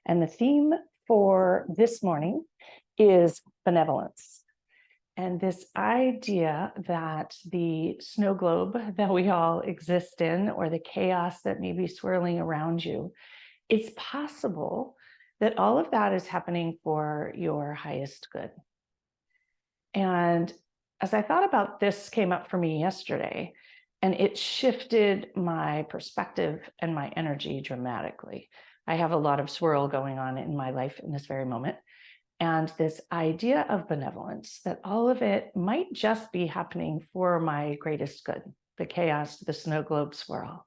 And the theme for this morning is benevolence. And this idea that the snow globe that we all exist in, or the chaos that may be swirling around you, it's possible that all of that is happening for your highest good. And as I thought about this, came up for me yesterday, and it shifted my perspective and my energy dramatically. I have a lot of swirl going on in my life in this very moment. And this idea of benevolence, that all of it might just be happening for my greatest good, the chaos, the snow globe swirl.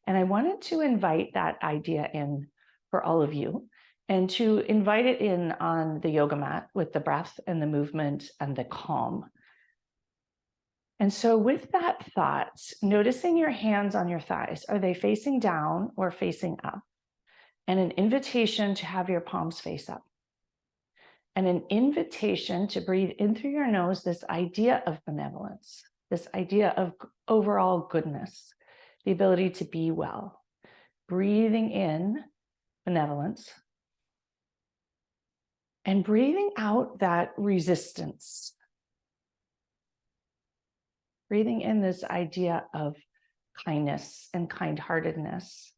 And I wanted to invite that idea in for all of you, and to invite it in on the yoga mat with the breath and the movement and the calm. And so with that thought, noticing your hands on your thighs, are they facing down or facing up? And an invitation to have your palms face up. And an invitation to breathe in through your nose this idea of benevolence, this idea of overall goodness, the ability to be well. Breathing in benevolence and breathing out that resistance. Breathing in this idea of kindness and kindheartedness.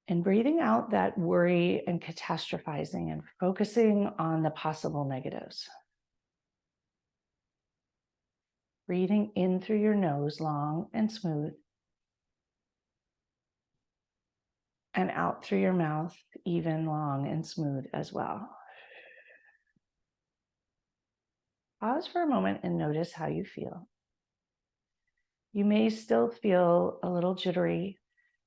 And breathing out that worry and catastrophizing and focusing on the possible negatives. Breathing in through your nose, long and smooth. And out through your mouth, even, long, and smooth as well. Pause for a moment and notice how you feel. You may still feel a little jittery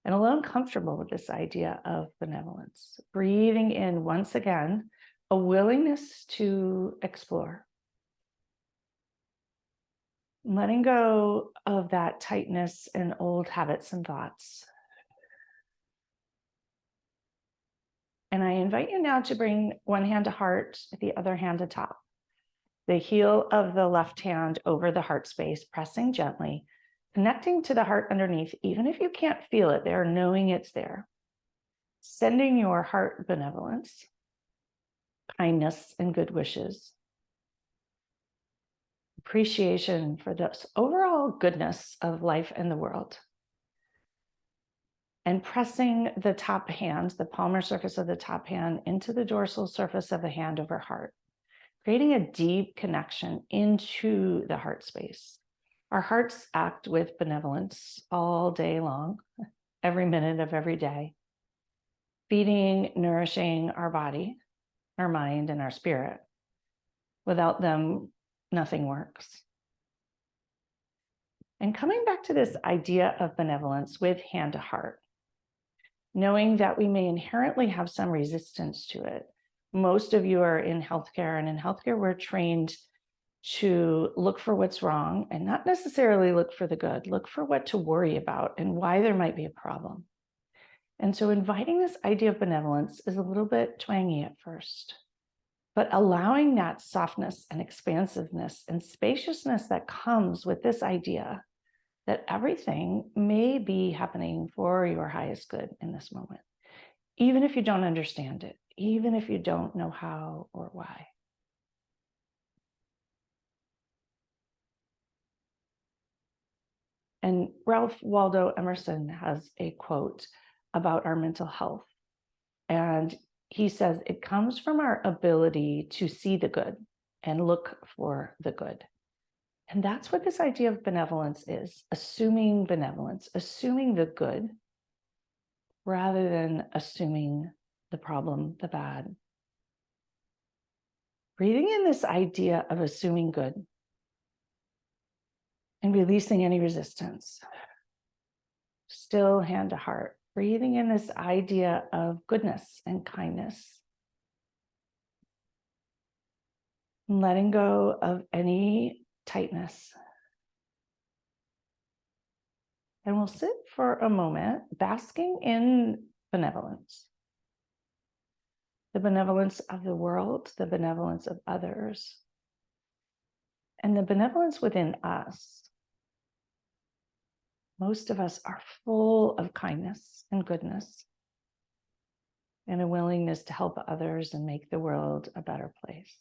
and a little uncomfortable with this idea of benevolence. Breathing in, once again, a willingness to explore. Letting go of that tightness and old habits and thoughts. And I invite you now to bring one hand to heart, the other hand to top. The heel of the left hand over the heart space, pressing gently, connecting to the heart underneath, even if you can't feel it there, knowing it's there. Sending your heart benevolence, kindness, and good wishes. Appreciation for this overall goodness of life and the world. And pressing the top hand, the palmar surface of the top hand, into the dorsal surface of the hand over heart, creating a deep connection into the heart space. Our hearts act with benevolence all day long, every minute of every day, feeding, nourishing our body, our mind, and our spirit. Without them, nothing works. And coming back to this idea of benevolence with hand to heart, knowing that we may inherently have some resistance to it. Most of you are in healthcare, and in healthcare, we're trained to look for what's wrong and not necessarily look for the good, look for what to worry about and why there might be a problem. And so inviting this idea of benevolence is a little bit twangy at first, but allowing that softness and expansiveness and spaciousness that comes with this idea that everything may be happening for your highest good in this moment, even if you don't understand it, even if you don't know how or why. And Ralph Waldo Emerson has a quote about our mental health. And he says, it comes from our ability to see the good and look for the good. And that's what this idea of benevolence is, assuming benevolence, assuming the good, rather than assuming the problem, the bad. Breathing in this idea of assuming good and releasing any resistance. Still hand to heart, breathing in this idea of goodness and kindness. And letting go of any tightness. And we'll sit for a moment, basking in benevolence. The benevolence of the world, the benevolence of others, and the benevolence within us. Most of us are full of kindness and goodness and a willingness to help others and make the world a better place.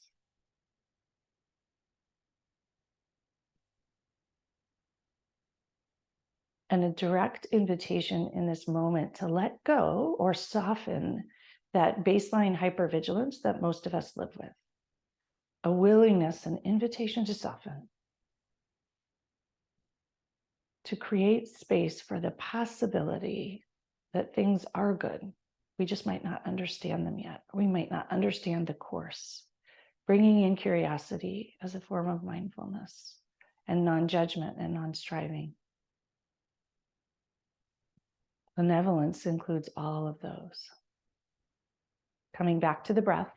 And a direct invitation in this moment to let go or soften that baseline hypervigilance that most of us live with. A willingness, an invitation to soften, to create space for the possibility that things are good. We just might not understand them yet. We might not understand the course. Bringing in curiosity as a form of mindfulness and non-judgment and non-striving. Benevolence includes all of those. Coming back to the breath.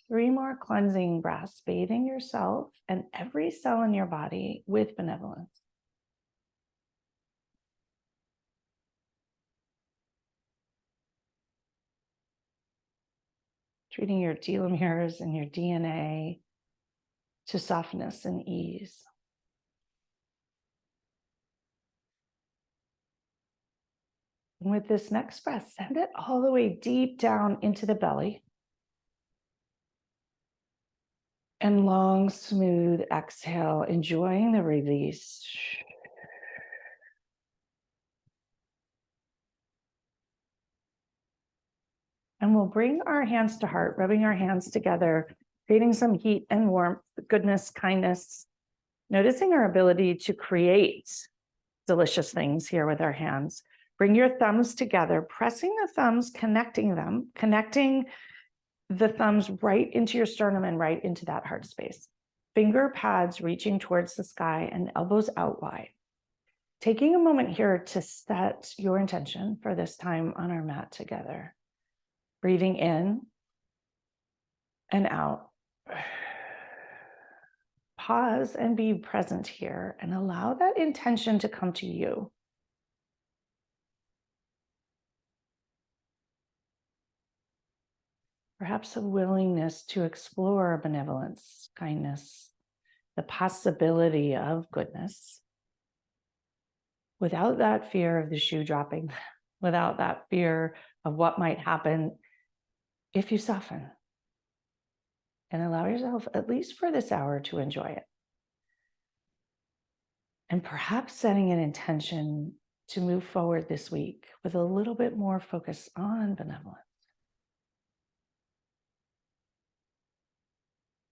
Three more cleansing breaths, bathing yourself and every cell in your body with benevolence. Treating your telomeres and your DNA to softness and ease. And with this next breath, send it all the way deep down into the belly. And long, smooth exhale, enjoying the release. And we'll bring our hands to heart, rubbing our hands together, creating some heat and warmth, goodness, kindness, noticing our ability to create delicious things here with our hands. Bring your thumbs together, pressing the thumbs, connecting them, connecting the thumbs right into your sternum and right into that heart space. Finger pads reaching towards the sky and elbows out wide. Taking a moment here to set your intention for this time on our mat together. Breathing in and out. Pause and be present here and allow that intention to come to you. Perhaps a willingness to explore benevolence, kindness, the possibility of goodness, without that fear of the shoe dropping, without that fear of what might happen if you soften and allow yourself, at least for this hour, to enjoy it. And perhaps setting an intention to move forward this week with a little bit more focus on benevolence.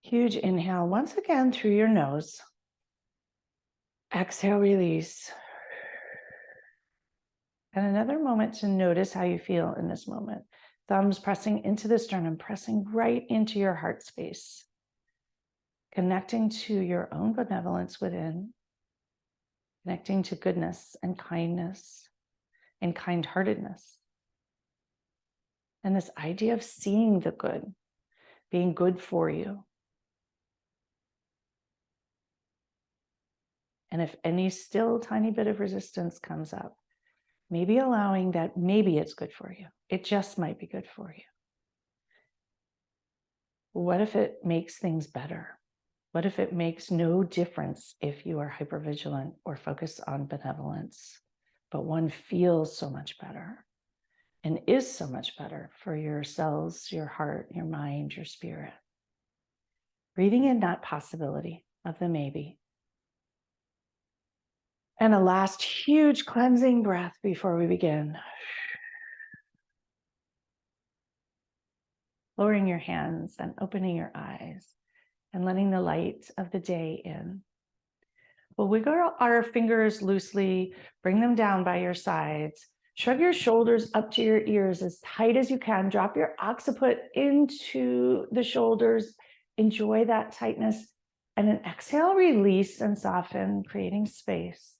Huge inhale, once again through your nose. Exhale, release. And another moment to notice how you feel in this moment. Thumbs pressing into the sternum, pressing right into your heart space. Connecting to your own benevolence within. Connecting to goodness and kindness and kindheartedness. And this idea of seeing the good, being good for you. And if any still tiny bit of resistance comes up, maybe allowing that maybe it's good for you. It just might be good for you. What if it makes things better? What if it makes no difference if you are hypervigilant or focus on benevolence, but one feels so much better and is so much better for your cells, your heart, your mind, your spirit? Breathing in that possibility of the maybe. And a last huge cleansing breath before we begin. Lowering your hands and opening your eyes and letting the light of the day in. We'll wiggle our fingers loosely, bring them down by your sides. Shrug your shoulders up to your ears as tight as you can. Drop your occiput into the shoulders. Enjoy that tightness. And then exhale, release and soften, creating space.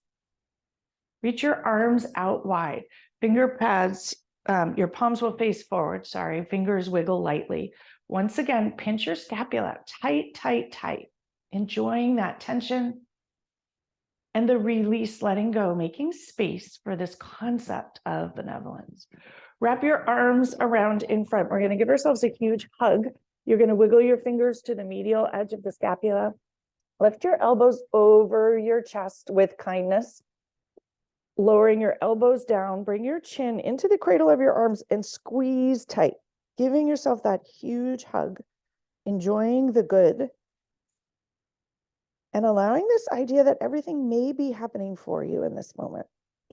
Reach your arms out wide. Finger pads, your palms will face forward, fingers wiggle lightly. Once again, pinch your scapula, tight, tight, tight. Enjoying that tension and the release, letting go, making space for this concept of benevolence. Wrap your arms around in front. We're gonna give ourselves a huge hug. You're gonna wiggle your fingers to the medial edge of the scapula. Lift your elbows over your chest with kindness. Lowering your elbows down, bring your chin into the cradle of your arms and squeeze tight, giving yourself that huge hug, enjoying the good, and allowing this idea that everything may be happening for you in this moment.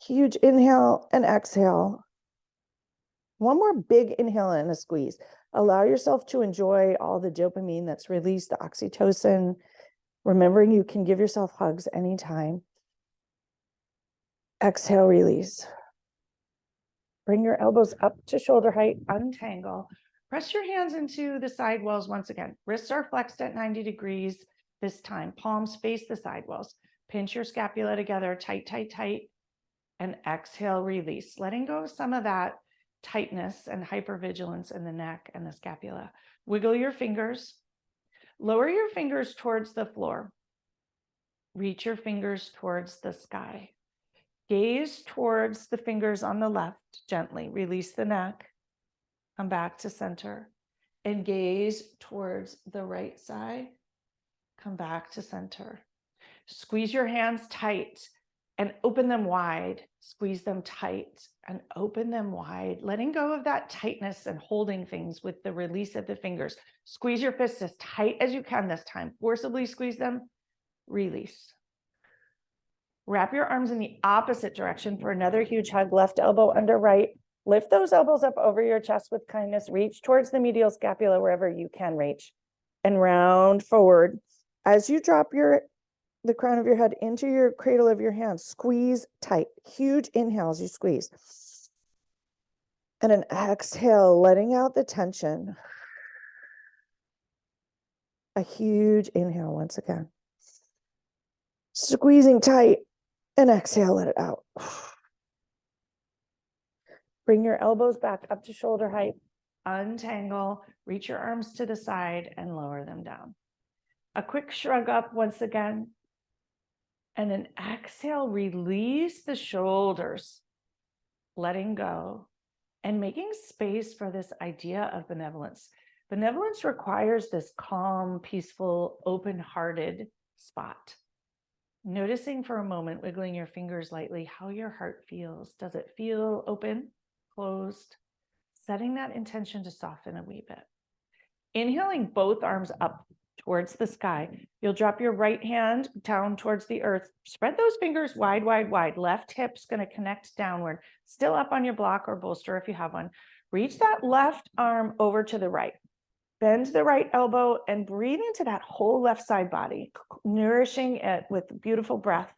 Huge inhale and exhale. One more big inhale and a squeeze. Allow yourself to enjoy all the dopamine that's released, the oxytocin, remembering you can give yourself hugs anytime. Exhale, release. Bring your elbows up to shoulder height, untangle. Press your hands into the side walls once again. Wrists are flexed at 90 degrees this time. Palms face the side walls. Pinch your scapula together, tight, tight, tight. And exhale, release. Letting go of some of that tightness and hypervigilance in the neck and the scapula. Wiggle your fingers. Lower your fingers towards the floor. Reach your fingers towards the sky. Gaze towards the fingers on the left, gently. Release the neck. Come back to center. And gaze towards the right side. Come back to center. Squeeze your hands tight and open them wide. Squeeze them tight and open them wide. Letting go of that tightness and holding things with the release of the fingers. Squeeze your fists as tight as you can this time. Forcibly squeeze them. Release. Wrap your arms in the opposite direction for another huge hug. Left elbow under right. Lift those elbows up over your chest with kindness. Reach towards the medial scapula wherever you can reach. And round forward. As you drop the crown of your head into your cradle of your hands, squeeze tight. Huge inhales, you squeeze. And an exhale, letting out the tension. A huge inhale once again. Squeezing tight. And exhale, let it out. Bring your elbows back up to shoulder height. Untangle, reach your arms to the side and lower them down. A quick shrug up once again. And an exhale, release the shoulders, letting go and making space for this idea of benevolence. Benevolence requires this calm, peaceful, open-hearted spot. Noticing for a moment, wiggling your fingers lightly, how your heart feels. Does it feel open, closed? Setting that intention to soften a wee bit. Inhaling both arms up towards the sky. You'll drop your right hand down towards the earth. Spread those fingers wide, wide, wide. Left hip's going to connect downward. Still up on your block or bolster if you have one. Reach that left arm over to the right. Bend the right elbow and breathe into that whole left side body, nourishing it with beautiful breath.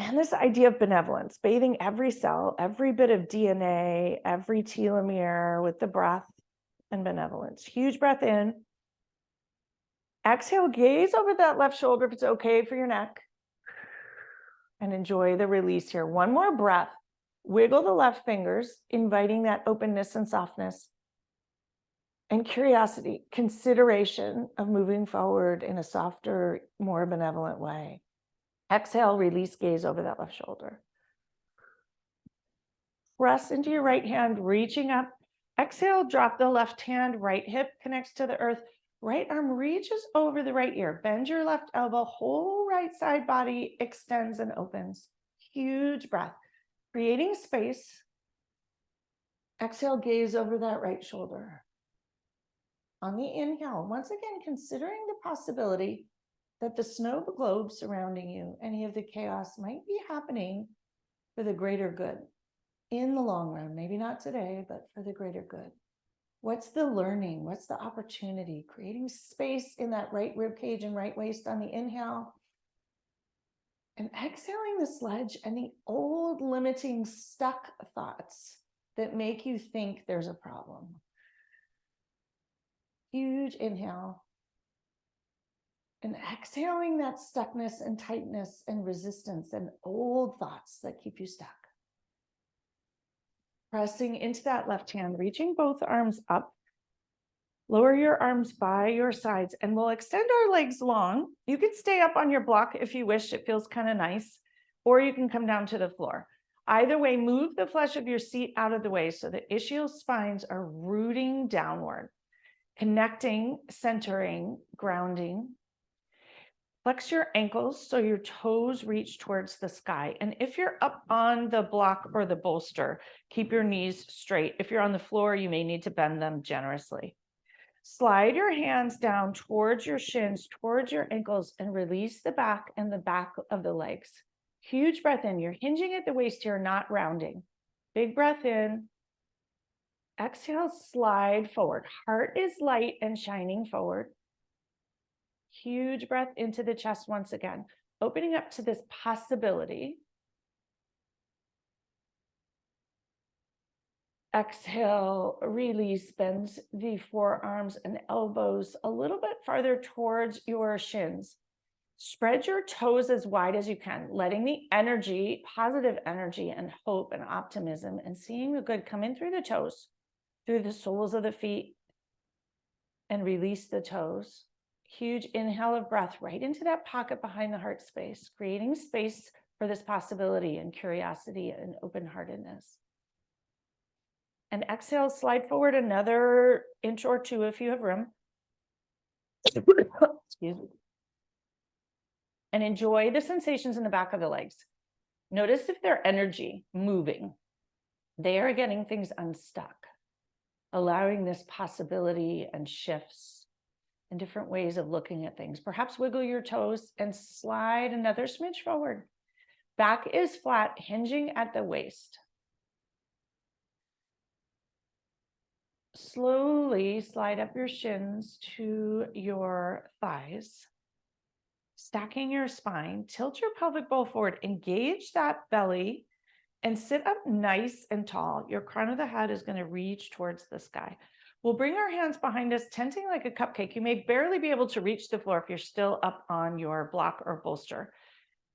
And this idea of benevolence, bathing every cell, every bit of DNA, every telomere with the breath and benevolence. Huge breath in. Exhale, gaze over that left shoulder if it's okay for your neck. And enjoy the release here. One more breath. Wiggle the left fingers, inviting that openness and softness. And curiosity, consideration of moving forward in a softer, more benevolent way. Exhale, release, gaze over that left shoulder. Press into your right hand, reaching up. Exhale, drop the left hand, right hip connects to the earth. Right arm reaches over the right ear. Bend your left elbow, whole right side body extends and opens. Huge breath, creating space. Exhale, gaze over that right shoulder. On the inhale, once again, considering the possibility that the snow globe surrounding you, any of the chaos might be happening for the greater good in the long run, maybe not today, but for the greater good. What's the learning? What's the opportunity? Creating space in that right rib cage and right waist on the inhale. And exhaling the sledge and the old limiting stuck thoughts that make you think there's a problem. Huge inhale. And exhaling that stuckness and tightness and resistance and old thoughts that keep you stuck. Pressing into that left hand, reaching both arms up. Lower your arms by your sides and we'll extend our legs long. You can stay up on your block if you wish, it feels kind of nice, or you can come down to the floor. Either way, move the flesh of your seat out of the way so the ischial spines are rooting downward, connecting, centering, grounding. Flex your ankles so your toes reach towards the sky. And if you're up on the block or the bolster, keep your knees straight. If you're on the floor, you may need to bend them generously. Slide your hands down towards your shins, towards your ankles, and release the back and the back of the legs. Huge breath in. You're hinging at the waist here, not rounding. Big breath in. Exhale, slide forward. Heart is light and shining forward. Huge breath into the chest once again, opening up to this possibility. Exhale, release, bend the forearms and elbows a little bit farther towards your shins. Spread your toes as wide as you can, letting the energy, positive energy and hope and optimism and seeing the good come in through the toes, through the soles of the feet, and release the toes. Huge inhale of breath right into that pocket behind the heart space, creating space for this possibility and curiosity and open-heartedness. And exhale, slide forward another inch or two if you have room. Excuse me. And enjoy the sensations in the back of the legs. Notice if their energy moving. They are getting things unstuck, allowing this possibility and shifts and different ways of looking at things. Perhaps wiggle your toes and slide another smidge forward. Back is flat, hinging at the waist. Slowly slide up your shins to your thighs, stacking your spine. Tilt your pelvic bowl forward, engage that belly, and sit up nice and tall. Your crown of the head is going to reach towards the sky. We'll bring our hands behind us, tenting like a cupcake. You may barely be able to reach the floor if you're still up on your block or bolster.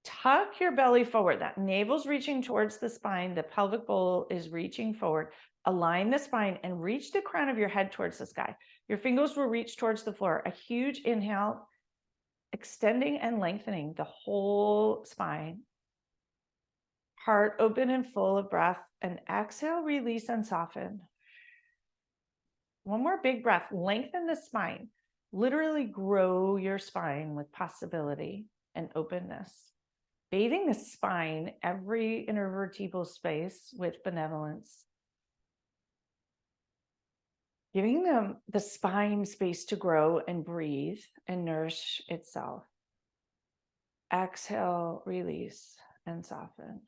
Tuck your belly forward. That navel's reaching towards the spine. The pelvic bowl is reaching forward. Align the spine and reach the crown of your head towards the sky. Your fingers will reach towards the floor. A huge inhale, extending and lengthening the whole spine. Heart open and full of breath. And exhale, release and soften. One more big breath. Lengthen the spine. Literally grow your spine with possibility and openness. Bathing the spine, every intervertebral space with benevolence. Giving them the spine space to grow and breathe and nourish itself. Exhale, release and soften.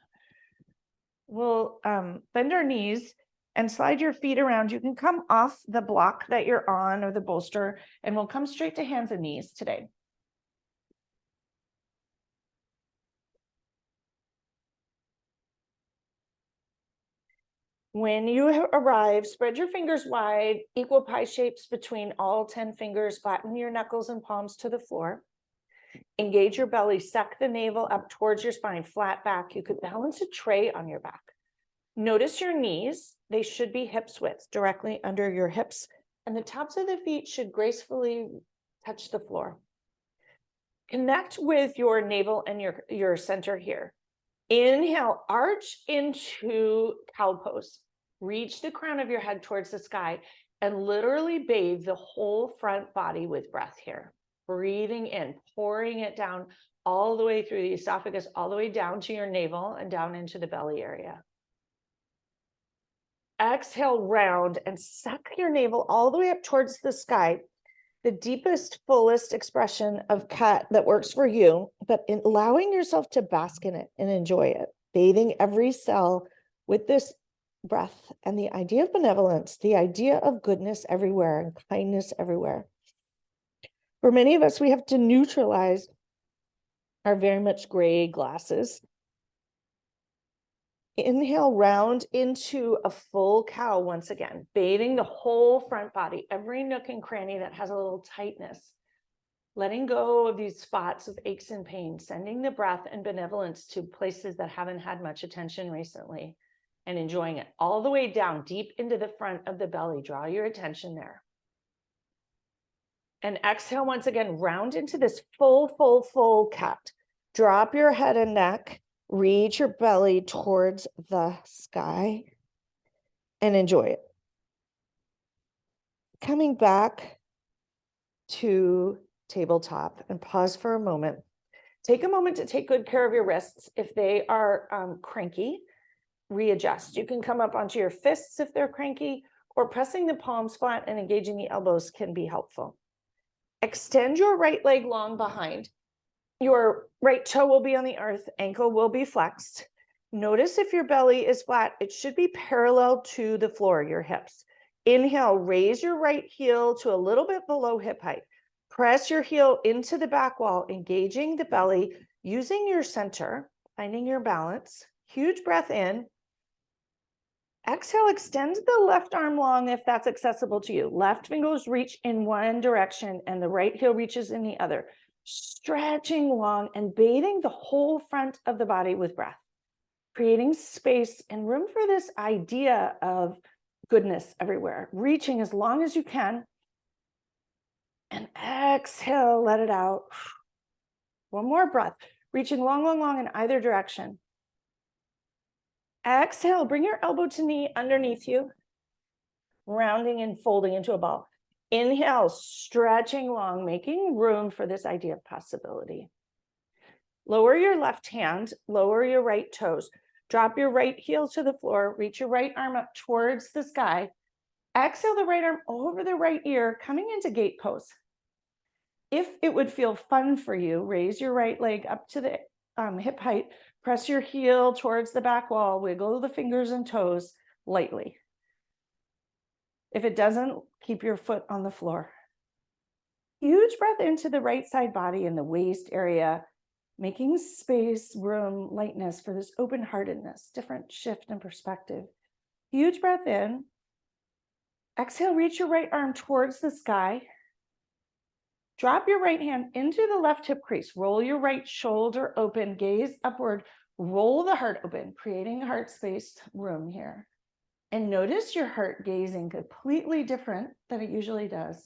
We'll bend our knees and slide your feet around. You can come off the block that you're on or the bolster, and we'll come straight to hands and knees today. When you arrive, spread your fingers wide, equal pie shapes between all 10 fingers, flatten your knuckles and palms to the floor. Engage your belly, suck the navel up towards your spine, flat back. You could balance a tray on your back. Notice your knees. They should be hips width, directly under your hips, and the tops of the feet should gracefully touch the floor. Connect with your navel and your center here. Inhale, arch into cow pose. Reach the crown of your head towards the sky and literally bathe the whole front body with breath here. Breathing in, pouring it down all the way through the esophagus, all the way down to your navel and down into the belly area. Exhale, round and suck your navel all the way up towards the sky. The deepest, fullest expression of cat that works for you, but in allowing yourself to bask in it and enjoy it, bathing every cell with this breath and the idea of benevolence, the idea of goodness everywhere and kindness everywhere. For many of us, we have to neutralize our very much gray glasses. Inhale, round into a full cow once again, bathing the whole front body, every nook and cranny that has a little tightness, letting go of these spots of aches and pain, sending the breath and benevolence to places that haven't had much attention recently, and enjoying it all the way down, deep into the front of the belly. Draw your attention there. And exhale once again, round into this full cat. Drop your head and neck. Reach your belly towards the sky and enjoy it. Coming back to tabletop and pause for a moment. Take a moment to take good care of your wrists. If they are cranky, readjust. You can come up onto your fists if they're cranky, or pressing the palms flat and engaging the elbows can be helpful. Extend your right leg long behind. Your right toe will be on the earth, ankle will be flexed. Notice if your belly is flat, it should be parallel to the floor, your hips. Inhale, raise your right heel to a little bit below hip height. Press your heel into the back wall, engaging the belly, using your center, finding your balance. Huge breath in. Exhale, extend the left arm long if that's accessible to you. Left fingers reach in one direction and the right heel reaches in the other. Stretching long and bathing the whole front of the body with breath, creating space and room for this idea of goodness everywhere, reaching as long as you can. And exhale, let it out. One more breath, reaching long, long, long in either direction. Exhale, bring your elbow to knee underneath you, rounding and folding into a ball. Inhale, stretching long, making room for this idea of possibility. Lower your left hand, lower your right toes. Drop your right heel to the floor, reach your right arm up towards the sky. Exhale the right arm over the right ear, coming into gate pose. If it would feel fun for you, raise your right leg up to the hip height, press your heel towards the back wall, wiggle the fingers and toes lightly. If it doesn't, keep your foot on the floor. Huge breath into the right side body in the waist area, making space, room, lightness for this open-heartedness, different shift in perspective. Huge breath in. Exhale, reach your right arm towards the sky. Drop your right hand into the left hip crease. Roll your right shoulder open, gaze upward, roll the heart open, creating heart space room here. And notice your heart gazing completely different than it usually does,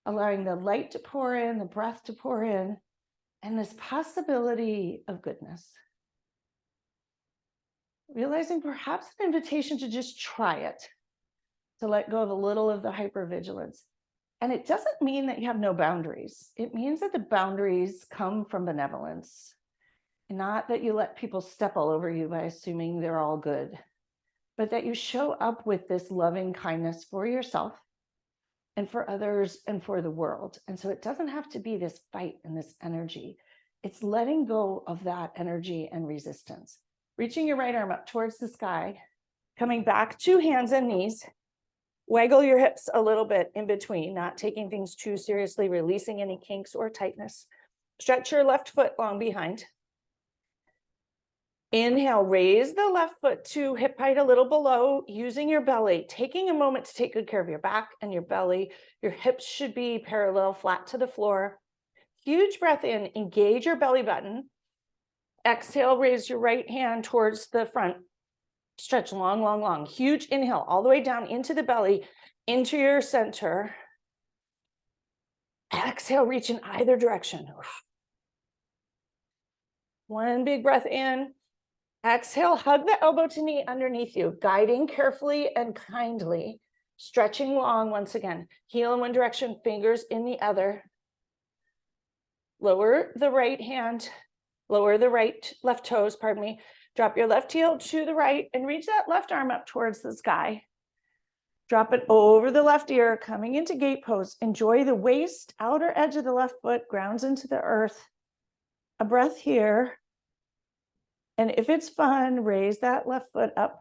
allowing the light to pour in, the breath to pour in, and this possibility of goodness. Realizing perhaps an invitation to just try it, to let go of a little of the hypervigilance. And it doesn't mean that you have no boundaries. It means that the boundaries come from benevolence, not that you let people step all over you by assuming they're all good, but that you show up with this loving kindness for yourself and for others and for the world. And so it doesn't have to be this fight and this energy. It's letting go of that energy and resistance. Reaching your right arm up towards the sky, coming back to hands and knees. Waggle your hips a little bit in between, not taking things too seriously, releasing any kinks or tightness. Stretch your left foot long behind. Inhale, raise the left foot to hip height a little below, using your belly, taking a moment to take good care of your back and your belly. Your hips should be parallel, flat to the floor. Huge breath in, engage your belly button. Exhale, raise your right hand towards the front. Stretch long, long, long. Huge inhale all the way down into the belly, into your center. Exhale, reach in either direction. One big breath in. Exhale, hug the elbow to knee underneath you, guiding carefully and kindly, stretching long once again. Heel in one direction, fingers in the other. Lower the right hand, lower the left toes, pardon me. Drop your left heel to the right and reach that left arm up towards the sky. Drop it over the left ear, coming into gate pose. Enjoy the waist, outer edge of the left foot grounds into the earth. A breath here. And if it's fun, raise that left foot up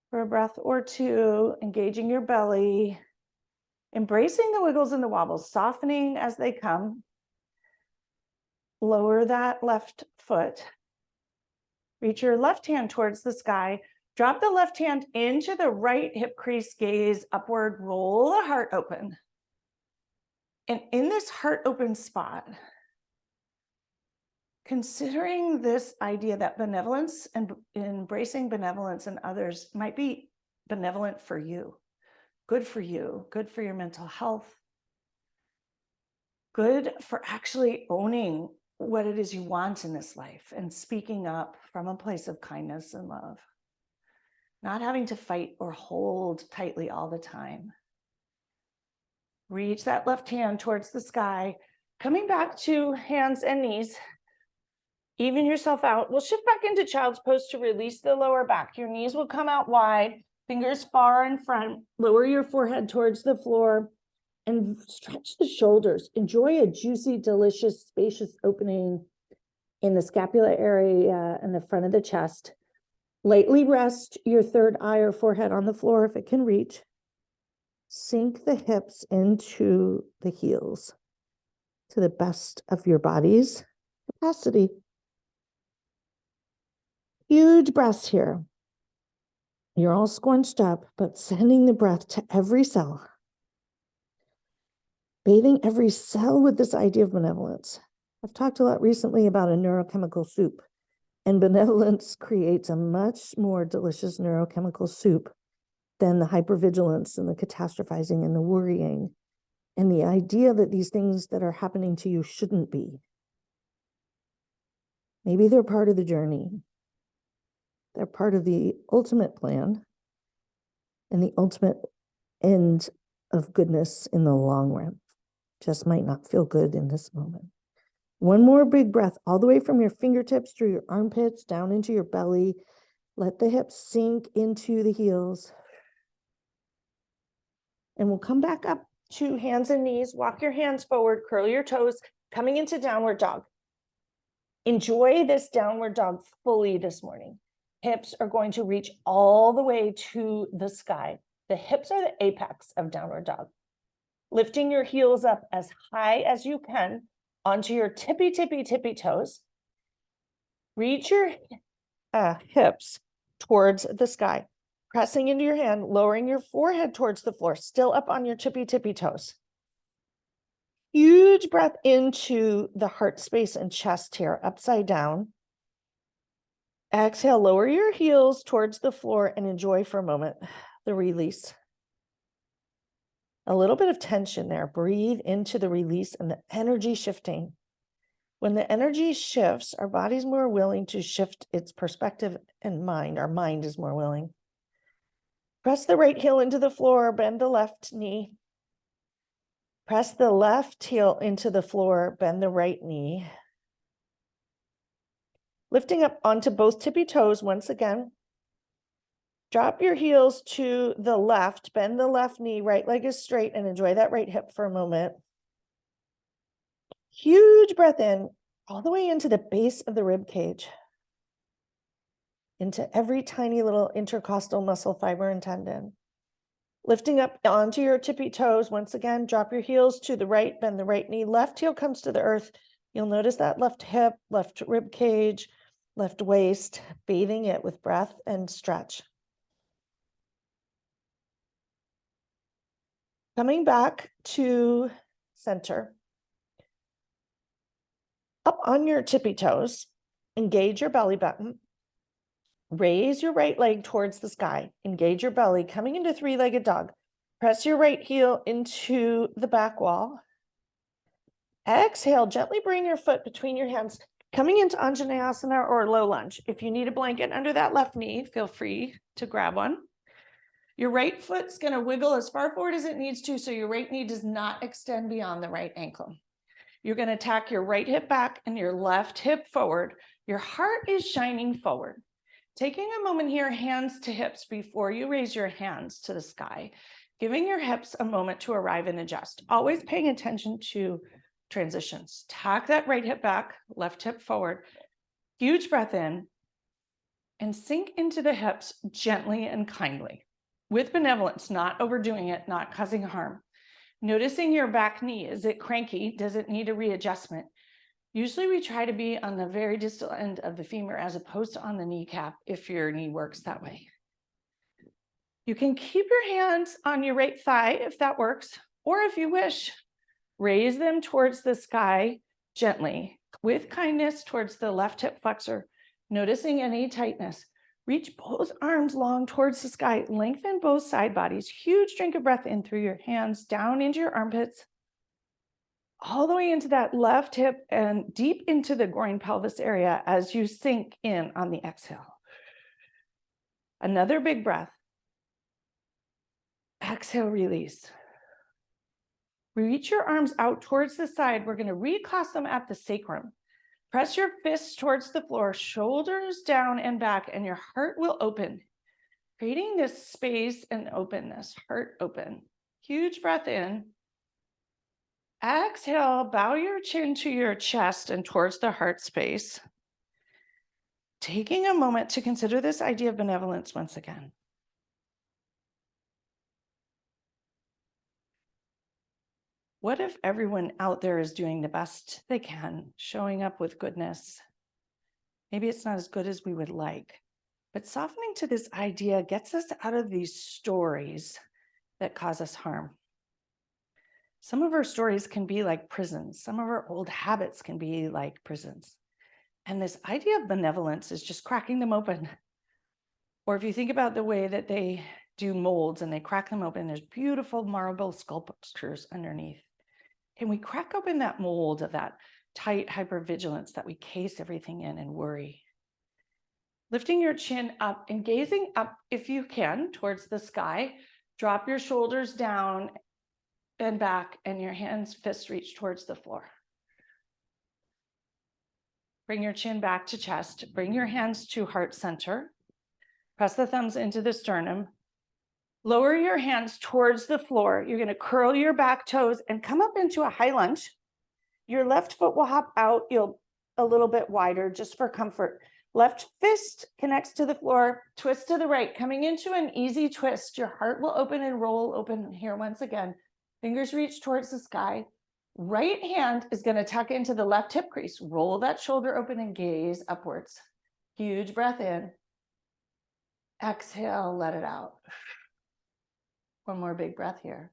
for a breath or two, engaging your belly, embracing the wiggles and the wobbles, softening as they come. Lower that left foot. Reach your left hand towards the sky. Drop the left hand into the right hip crease, gaze upward, roll the heart open. And in this heart open spot, considering this idea that benevolence and embracing benevolence in others might be benevolent for you, good for your mental health, good for actually owning what it is you want in this life and speaking up from a place of kindness and love, not having to fight or hold tightly all the time. Reach that left hand towards the sky. Coming back to hands and knees, even yourself out. We'll shift back into child's pose to release the lower back. Your knees will come out wide, fingers far in front. Lower your forehead towards the floor and stretch the shoulders. Enjoy a juicy, delicious, spacious opening in the scapula area and the front of the chest. Lightly rest your third eye or forehead on the floor if it can reach. Sink the hips into the heels to the best of your body's capacity. Huge breaths here. You're all scrunched up, but sending the breath to every cell. Bathing every cell with this idea of benevolence. I've talked a lot recently about a neurochemical soup, and benevolence creates a much more delicious neurochemical soup than the hypervigilance and the catastrophizing and the worrying and the idea that these things that are happening to you shouldn't be. Maybe they're part of the journey. They're part of the ultimate plan and the ultimate end of goodness in the long run. Just might not feel good in this moment. One more big breath all the way from your fingertips through your armpits down into your belly. Let the hips sink into the heels. And we'll come back up to hands and knees. Walk your hands forward, curl your toes, coming into downward dog. Enjoy this downward dog fully this morning. Hips are going to reach all the way to the sky. The hips are the apex of downward dog. Lifting your heels up as high as you can onto your tippy toes. Reach your hips towards the sky. Pressing into your hand, lowering your forehead towards the floor, still up on your tippy toes. Huge breath into the heart space and chest here, upside down. Exhale, lower your heels towards the floor and enjoy for a moment the release. A little bit of tension there. Breathe into the release and the energy shifting. When the energy shifts, our body's more willing to shift its perspective and mind. Our mind is more willing. Press the right heel into the floor, bend the left knee. Press the left heel into the floor, bend the right knee. Lifting up onto both tippy toes once again. Drop your heels to the left, bend the left knee, right leg is straight, and enjoy that right hip for a moment. Huge breath in, all the way into the base of the rib cage, into every tiny little intercostal muscle fiber and tendon. Lifting up onto your tippy toes. Once again, drop your heels to the right, bend the right knee. Left heel comes to the earth. You'll notice that left hip, left rib cage, left waist, bathing it with breath and stretch. Coming back to center. Up on your tippy toes, engage your belly button. Raise your right leg towards the sky. Engage your belly, coming into three-legged dog. Press your right heel into the back wall. Exhale, gently bring your foot between your hands, coming into Anjaneyasana or low lunge. If you need a blanket under that left knee, feel free to grab one. Your right foot's going to wiggle as far forward as it needs to, so your right knee does not extend beyond the right ankle. You're going to tack your right hip back and your left hip forward. Your heart is shining forward. Taking a moment here, hands to hips before you raise your hands to the sky, giving your hips a moment to arrive and adjust. Always paying attention to transitions. Tack that right hip back, left hip forward. Huge breath in and sink into the hips gently and kindly. With benevolence, not overdoing it, not causing harm. Noticing your back knee, is it cranky? Does it need a readjustment? Usually we try to be on the very distal end of the femur as opposed to on the kneecap if your knee works that way. You can keep your hands on your right thigh if that works, or if you wish, raise them towards the sky gently with kindness towards the left hip flexor, noticing any tightness. Reach both arms long towards the sky, lengthen both side bodies. Huge drink of breath in through your hands, down into your armpits, all the way into that left hip and deep into the groin pelvis area as you sink in on the exhale. Another big breath. Exhale, release. Reach your arms out towards the side. We're going to reclasp them at the sacrum. Press your fists towards the floor, shoulders down and back, and your heart will open, creating this space and openness, heart open. Huge breath in. Exhale, bow your chin to your chest and towards the heart space. Taking a moment to consider this idea of benevolence once again. What if everyone out there is doing the best they can, showing up with goodness? Maybe it's not as good as we would like, but softening to this idea gets us out of these stories that cause us harm. Some of our stories can be like prisons. Some of our old habits can be like prisons. And this idea of benevolence is just cracking them open. Or if you think about the way that they do molds and they crack them open, there's beautiful marble sculptures underneath. Can we crack open that mold of that tight hypervigilance that we case everything in and worry? Lifting your chin up and gazing up, if you can, towards the sky. Drop your shoulders down and back, and your hands, fists reach towards the floor. Bring your chin back to chest. Bring your hands to heart center. Press the thumbs into the sternum. Lower your hands towards the floor. You're going to curl your back toes and come up into a high lunge. Your left foot will hop out a little bit wider just for comfort. Left fist connects to the floor, twist to the right, coming into an easy twist. Your heart will open and roll open here once again. Fingers reach towards the sky. Right hand is going to tuck into the left hip crease. Roll that shoulder open and gaze upwards. Huge breath in. Exhale, let it out. One more big breath here.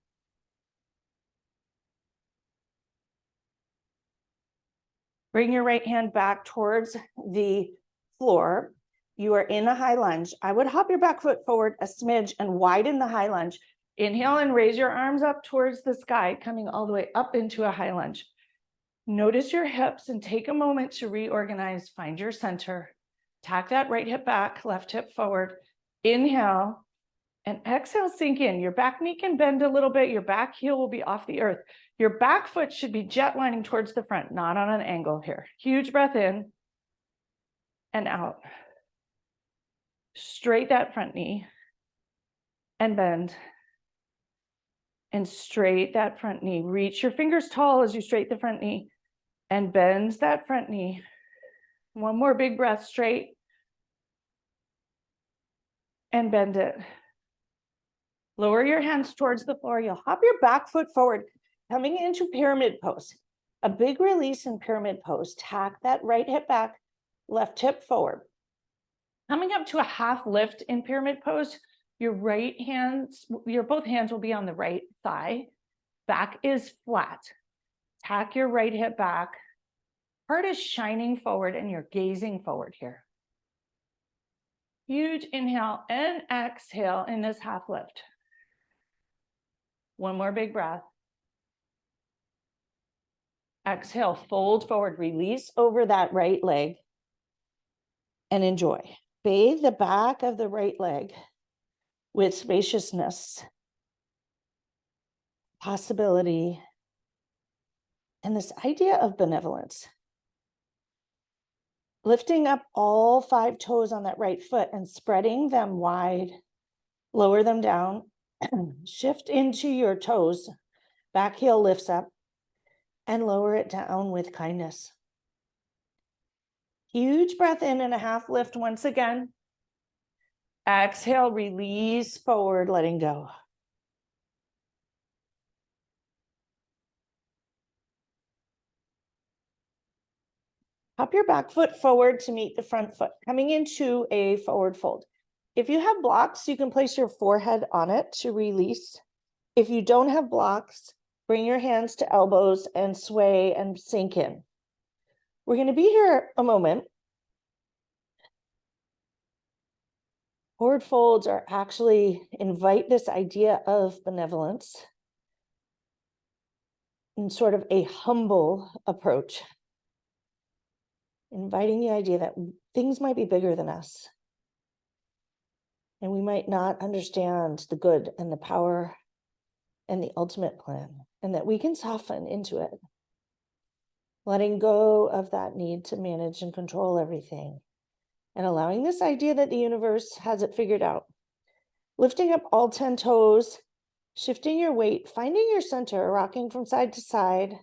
Bring your right hand back towards the floor. You are in a high lunge. I would hop your back foot forward a smidge and widen the high lunge. Inhale and raise your arms up towards the sky, coming all the way up into a high lunge. Notice your hips and take a moment to reorganize. Find your center. Tack that right hip back, left hip forward. Inhale and exhale, sink in. Your back knee can bend a little bit. Your back heel will be off the earth. Your back foot should be jet lining towards the front, not on an angle here. Huge breath in and out. Straight that front knee and bend. And straight that front knee. Reach your fingers tall as you straighten the front knee and bend that front knee. One more big breath, straight and bend it. Lower your hands towards the floor. You'll hop your back foot forward, coming into pyramid pose. A big release in pyramid pose. Tack that right hip back, left hip forward. Coming up to a half lift in pyramid pose, your both hands will be on the right thigh. Back is flat. Tack your right hip back. Heart is shining forward and you're gazing forward here. Huge inhale and exhale in this half lift. One more big breath. Exhale, fold forward, release over that right leg and enjoy. Bathe the back of the right leg with spaciousness, possibility, and this idea of benevolence. Lifting up all 5 toes on that right foot and spreading them wide, lower them down, shift into your toes, back heel lifts up, and lower it down with kindness. Huge breath in and a half lift once again. Exhale, release forward, letting go. Hop your back foot forward to meet the front foot, coming into a forward fold. If you have blocks, you can place your forehead on it to release. If you don't have blocks, bring your hands to elbows and sway and sink in. We're going to be here a moment. Forward folds are actually invite this idea of benevolence in sort of a humble approach, inviting the idea that things might be bigger than us. And we might not understand the good and the power and the ultimate plan, and that we can soften into it, letting go of that need to manage and control everything, and allowing this idea that the universe has it figured out. Lifting up all 10 toes, shifting your weight, finding your center, rocking from side to side,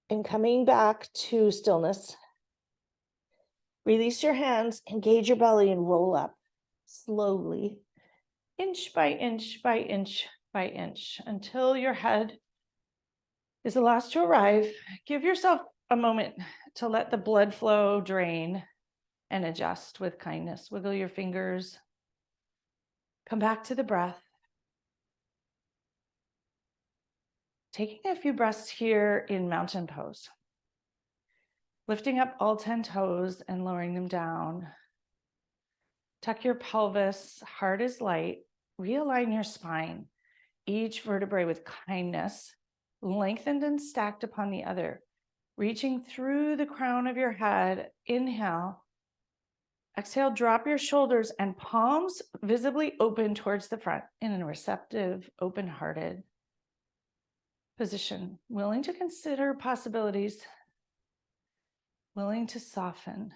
and coming back to stillness. Release your hands, engage your belly, and roll up slowly, inch by inch by inch by inch, until your head is the last to arrive. Give yourself a moment to let the blood flow drain and adjust with kindness. Wiggle your fingers. Come back to the breath. Taking a few breaths here in mountain pose. Lifting up all 10 toes and lowering them down. Tuck your pelvis, heart is light. Realign your spine, each vertebrae with kindness, lengthened and stacked upon the other. Reaching through the crown of your head. Inhale. Exhale, drop your shoulders and palms visibly open towards the front in a receptive, open-hearted position. Willing to consider possibilities. Willing to soften.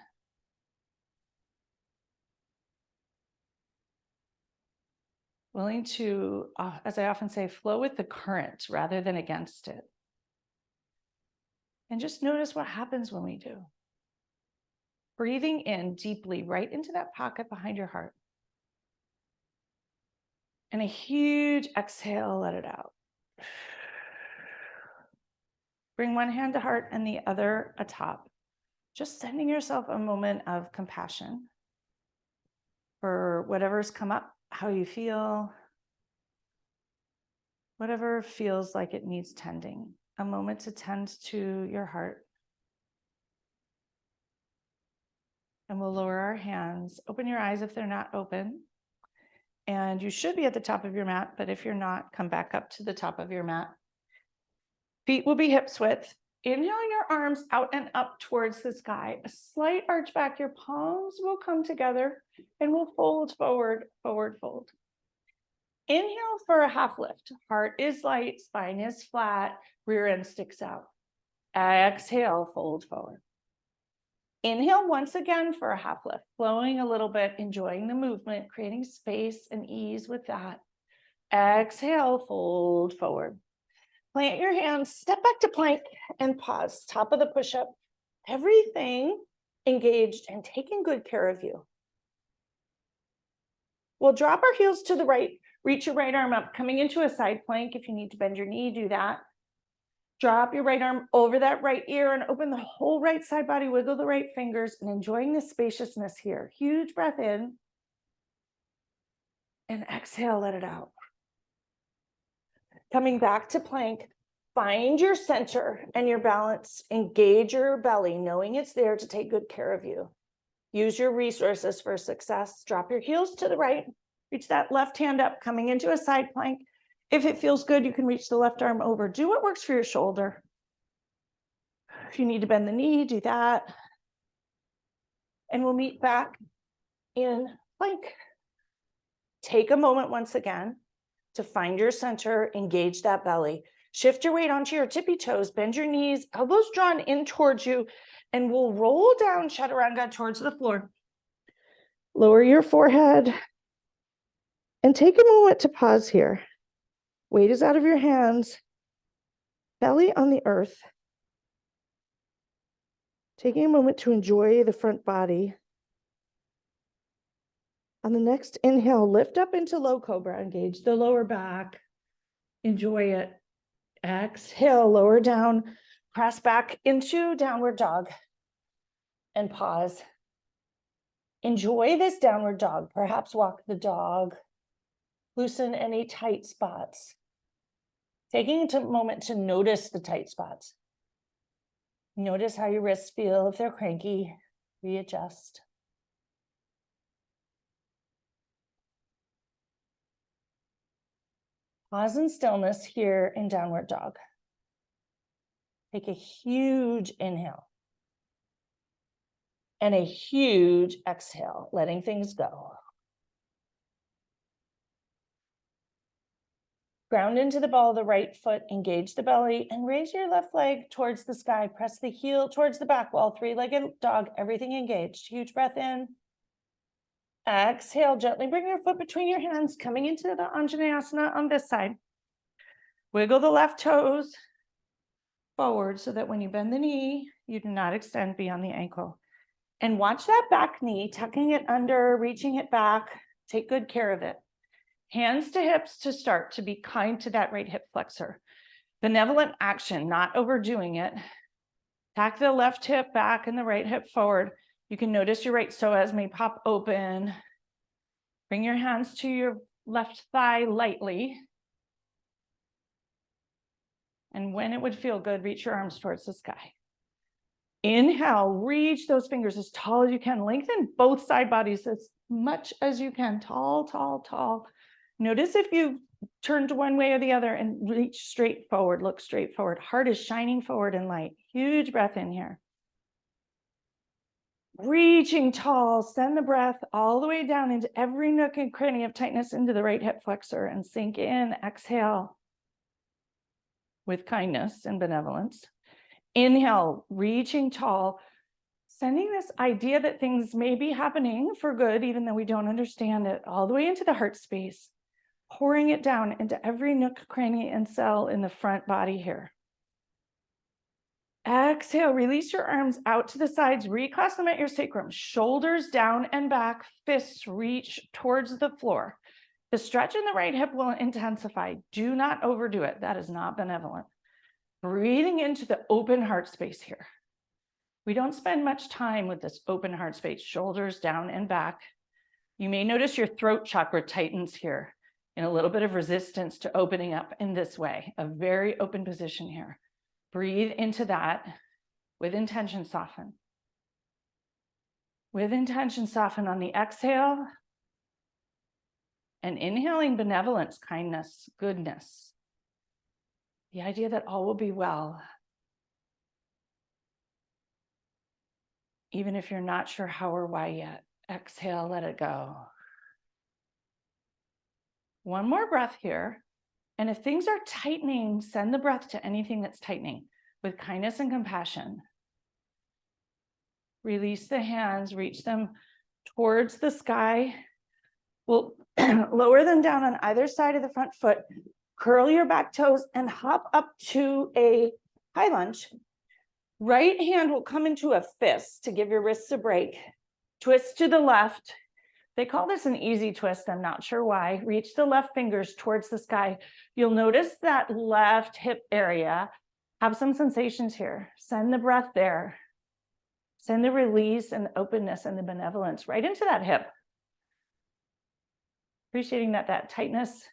Willing to, as I often say, flow with the current rather than against it. And just notice what happens when we do. Breathing in deeply right into that pocket behind your heart. And a huge exhale, let it out. Bring one hand to heart and the other atop. Just sending yourself a moment of compassion for whatever's come up, how you feel, whatever feels like it needs tending. A moment to tend to your heart. And we'll lower our hands. Open your eyes if they're not open. And you should be at the top of your mat, but if you're not, come back up to the top of your mat. Feet will be hips width. Inhale your arms out and up towards the sky. A slight arch back. Your palms will come together and we'll fold forward, forward fold. Inhale for a half lift. Heart is light, spine is flat, rear end sticks out. Exhale, fold forward. Inhale once again for a half lift, flowing a little bit, enjoying the movement, creating space and ease with that. Exhale, fold forward. Plant your hands, step back to plank and pause. Top of the push-up. Everything engaged and taking good care of you. We'll drop our heels to the right, reach your right arm up, coming into a side plank. If you need to bend your knee, do that. Drop your right arm over that right ear and open the whole right side body, wiggle the right fingers and enjoying the spaciousness here. Huge breath in and exhale, let it out. Coming back to plank, find your center and your balance. Engage your belly, knowing it's there to take good care of you. Use your resources for success. Drop your heels to the right. Reach that left hand up, coming into a side plank. If it feels good, you can reach the left arm over. Do what works for your shoulder. If you need to bend the knee, do that. And we'll meet back in plank. Take a moment once again to find your center, engage that belly. Shift your weight onto your tippy toes, bend your knees, elbows drawn in towards you, and we'll roll down chaturanga towards the floor. Lower your forehead and take a moment to pause here. Weight is out of your hands, belly on the earth. Taking a moment to enjoy the front body. On the next inhale, lift up into low cobra, engage the lower back, enjoy it. Exhale, lower down, press back into downward dog and pause. Enjoy this downward dog. Perhaps walk the dog, loosen any tight spots. Taking a moment to notice the tight spots. Notice how your wrists feel. If they're cranky, readjust. Pause in stillness here in downward dog. Take a huge inhale and a huge exhale, letting things go. Ground into the ball of the right foot, engage the belly, and raise your left leg towards the sky. Press the heel towards the back wall, three-legged dog, everything engaged. Huge breath in. Exhale, gently bring your foot between your hands, coming into the Anjaneyasana on this side. Wiggle the left toes forward so that when you bend the knee, you do not extend beyond the ankle. And watch that back knee, tucking it under, reaching it back. Take good care of it. Hands to hips to start, to be kind to that right hip flexor. Benevolent action, not overdoing it. Tack the left hip back and the right hip forward. You can notice your right psoas may pop open. Bring your hands to your left thigh lightly. And when it would feel good, reach your arms towards the sky. Inhale, reach those fingers as tall as you can. Lengthen both side bodies as much as you can. Tall, tall, tall. Notice if you turn to one way or the other and reach straight forward, look straight forward. Heart is shining forward in light. Huge breath in here. Reaching tall, send the breath all the way down into every nook and cranny of tightness into the right hip flexor and sink in. Exhale with kindness and benevolence. Inhale, reaching tall, sending this idea that things may be happening for good, even though we don't understand it, all the way into the heart space, pouring it down into every nook, cranny, and cell in the front body here. Exhale, release your arms out to the sides, reclasp them at your sacrum, shoulders down and back, fists reach towards the floor. The stretch in the right hip will intensify. Do not overdo it. That is not benevolent. Breathing into the open heart space here. We don't spend much time with this open heart space, shoulders down and back. You may notice your throat chakra tightens here in a little bit of resistance to opening up in this way, a very open position here. Breathe into that with intention, soften. With intention, soften on the exhale. And inhaling benevolence, kindness, goodness. The idea that all will be well. Even if you're not sure how or why yet, exhale, let it go. One more breath here. And if things are tightening, send the breath to anything that's tightening with kindness and compassion. Release the hands, reach them towards the sky. We'll lower them down on either side of the front foot. Curl your back toes and hop up to a high lunge. Right hand will come into a fist to give your wrists a break. Twist to the left. They call this an easy twist. I'm not sure why. Reach the left fingers towards the sky. You'll notice that left hip area. Have some sensations here. Send the breath there. Send the release and the openness and the benevolence right into that hip. Appreciating that that tightness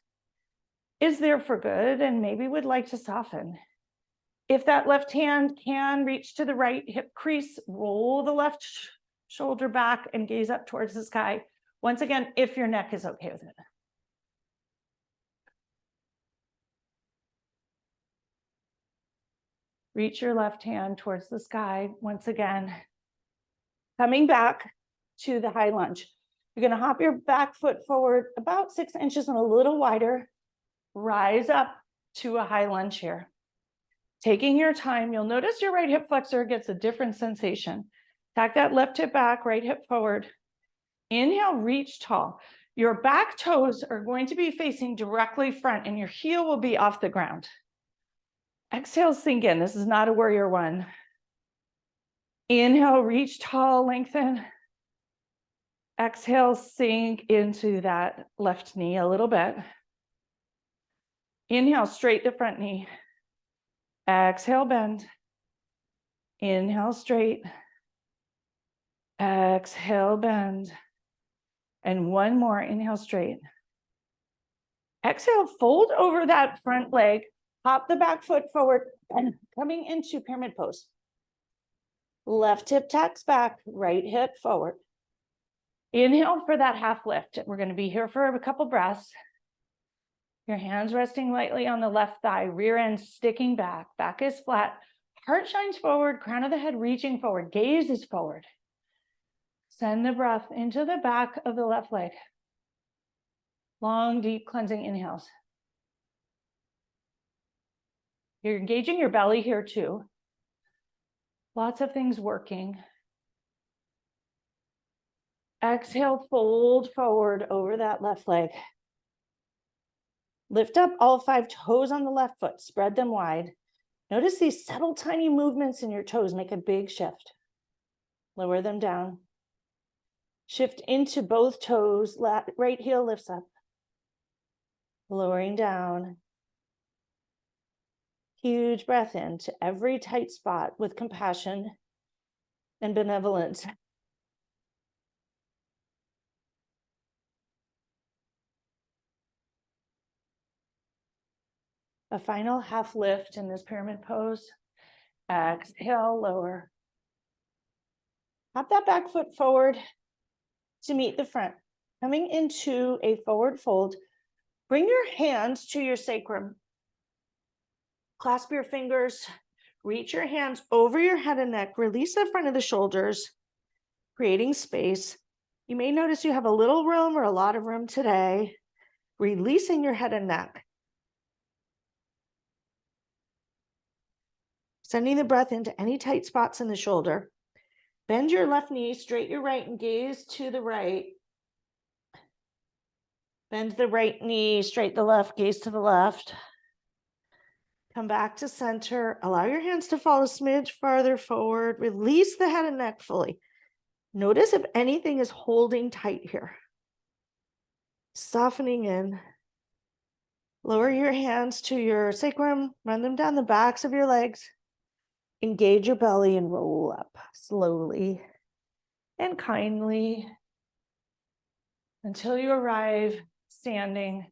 is there for good and maybe would like to soften. If that left hand can reach to the right hip crease, roll the left shoulder back and gaze up towards the sky. Once again, if your neck is okay with it. Reach your left hand towards the sky. Once again, coming back to the high lunge. You're going to hop your back foot forward about 6 inches and a little wider. Rise up to a high lunge here. Taking your time, you'll notice your right hip flexor gets a different sensation. Tack that left hip back, right hip forward. Inhale, reach tall. Your back toes are going to be facing directly front and your heel will be off the ground. Exhale, sink in. This is not a warrior one. Inhale, reach tall, lengthen. Exhale, sink into that left knee a little bit. Inhale, straight the front knee. Exhale, bend. Inhale, straight. Exhale, bend. And one more, inhale, straight. Exhale, fold over that front leg, hop the back foot forward, and coming into pyramid pose. Left hip tacks back, right hip forward. Inhale for that half lift. We're going to be here for a couple breaths. Your hands resting lightly on the left thigh, rear end sticking back, back is flat, heart shines forward, crown of the head reaching forward, gaze is forward. Send the breath into the back of the left leg. Long, deep cleansing inhales. You're engaging your belly here too. Lots of things working. Exhale, fold forward over that left leg. Lift up all 5 toes on the left foot, spread them wide. Notice these subtle, tiny movements in your toes make a big shift. Lower them down. Shift into both toes, right heel lifts up. Lowering down. Huge breath in to every tight spot with compassion and benevolence. A final half lift in this pyramid pose. Exhale, lower. Hop that back foot forward to meet the front. Coming into a forward fold, bring your hands to your sacrum. Clasp your fingers, reach your hands over your head and neck, release the front of the shoulders, creating space. You may notice you have a little room or a lot of room today, releasing your head and neck. Sending the breath into any tight spots in the shoulder. Bend your left knee, straight your right, and gaze to the right. Bend the right knee, straight the left, gaze to the left. Come back to center. Allow your hands to fall a smidge farther forward. Release the head and neck fully. Notice if anything is holding tight here. Softening in. Lower your hands to your sacrum. Run them down the backs of your legs. Engage your belly and roll up slowly and kindly until you arrive standing.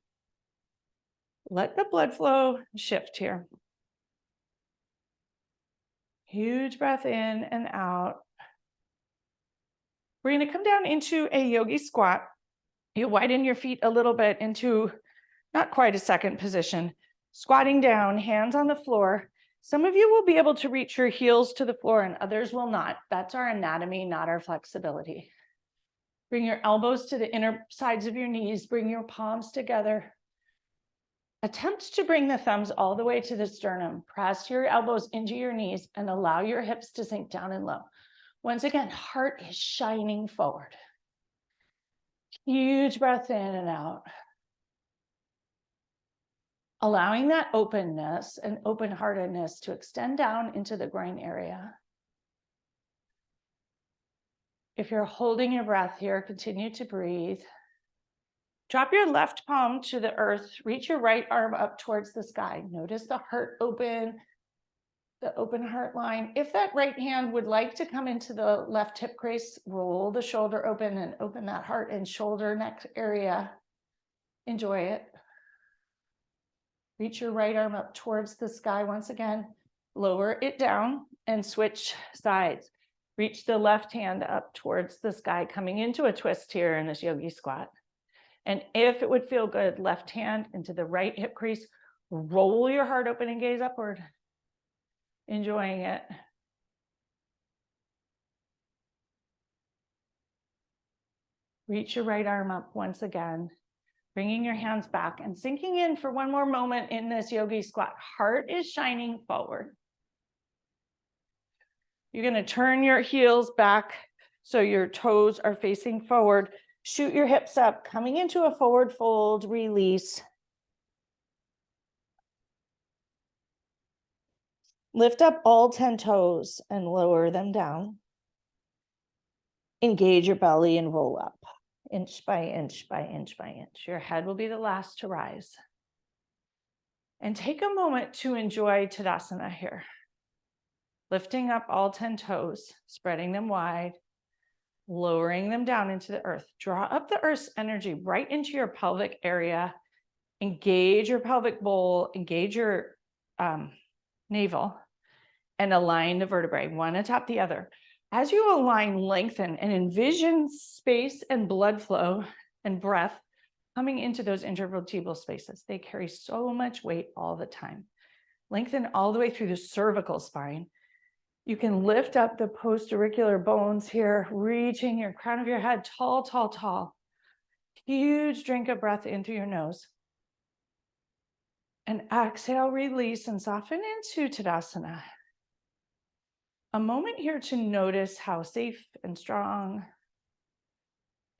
Let the blood flow shift here. Huge breath in and out. We're going to come down into a yogi squat. You widen your feet a little bit into not quite a second position. Squatting down, hands on the floor. Some of you will be able to reach your heels to the floor and others will not. That's our anatomy, not our flexibility. Bring your elbows to the inner sides of your knees. Bring your palms together. Attempt to bring the thumbs all the way to the sternum. Press your elbows into your knees and allow your hips to sink down and low. Once again, heart is shining forward. Huge breath in and out. Allowing that openness and open-heartedness to extend down into the groin area. If you're holding your breath here, continue to breathe. Drop your left palm to the earth. Reach your right arm up towards the sky. Notice the heart open, the open heart line. If that right hand would like to come into the left hip crease, roll the shoulder open and open that heart and shoulder neck area. Enjoy it. Reach your right arm up towards the sky once again. Lower it down and switch sides. Reach the left hand up towards the sky, coming into a twist here in this yogi squat. And if it would feel good, left hand into the right hip crease, roll your heart open and gaze upward. Enjoying it. Reach your right arm up once again. Bringing your hands back and sinking in for one more moment in this yogi squat. Heart is shining forward. You're going to turn your heels back so your toes are facing forward. Shoot your hips up, coming into a forward fold, release. Lift up all 10 toes and lower them down. Engage your belly and roll up. Inch by inch by inch by inch. Your head will be the last to rise. And take a moment to enjoy Tadasana here. Lifting up all 10 toes, spreading them wide, lowering them down into the earth. Draw up the earth's energy right into your pelvic area. Engage your pelvic bowl, engage your navel, and align the vertebrae, one atop the other. As you align, lengthen, and envision space and blood flow and breath coming into those intervertebral spaces. They carry so much weight all the time. Lengthen all the way through the cervical spine. You can lift up the postauricular bones here, reaching your crown of your head tall, tall, tall. Huge drink of breath in through your nose. And exhale, release and soften into Tadasana. A moment here to notice how safe and strong